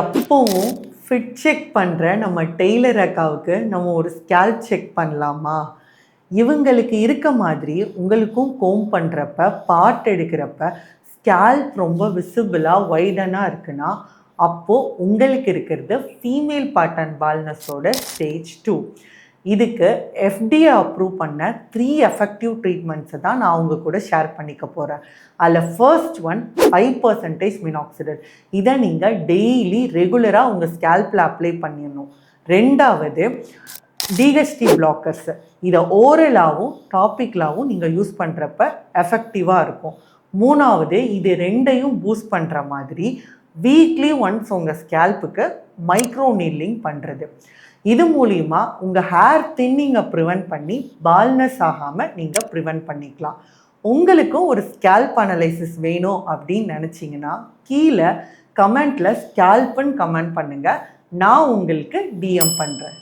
அப்பவும் fit check பண்ணுற நம்ம டெய்லர் அக்காவுக்கு நம்ம ஒரு ஸ்கேல்ப் செக் பண்ணலாமா? இவங்களுக்கு இருக்க மாதிரி உங்களுக்கும் கோம் பண்ணுறப்ப, பார்ட் எடுக்கிறப்ப ஸ்கேல்ப் ரொம்ப விசிபிளாக வைடனாக இருக்குன்னா, அப்போது உங்களுக்கு இருக்கிறது ஃபீமேல் பேட்டர்ன் பால்னஸோட ஸ்டேஜ் 2. இதுக்கு FDA அப்ரூவ் பண்ண 3 எஃபெக்டிவ் ட்ரீட்மெண்ட்ஸை தான் நான் உங்கள் கூட ஷேர் பண்ணிக்க போகிறேன். அதில் ஃபர்ஸ்ட் ஒன் 5% மினாக்சிடில். இதை நீங்கள் டெய்லி ரெகுலராக உங்கள் ஸ்கேல்பில் அப்ளை பண்ணிடணும். ரெண்டாவது டிஹெச்டி பிளாக்கர்ஸு. இதை ஓரலாகவும் டாப்பிக்கலாகவும் நீங்கள் யூஸ் பண்ணுறப்ப எஃபெக்டிவாக இருக்கும். மூணாவது, இது ரெண்டையும் பூஸ்ட் பண்ணுற மாதிரி வீக்லி ஒன்ஸ் உங்கள் ஸ்கேல்புக்கு மைக்ரோ நீட்லிங் பண்ணுறது. இது மூலிமா உங்கள் ஹேர் தின்னிங்கை ப்ரிவெண்ட் பண்ணி பால்னஸ் ஆகாமல் நீங்கள் ப்ரிவெண்ட் பண்ணிக்கலாம். உங்களுக்கும் ஒரு ஸ்கேல்ப் அனலைசிஸ் வேணும் அப்படின்னு நினச்சிங்கன்னா கீழே கமெண்ட்டில் ஸ்கேல்ப்புன்னு கமெண்ட் பண்ணுங்கள். நான் உங்களுக்கு DM பண்ணுறேன்.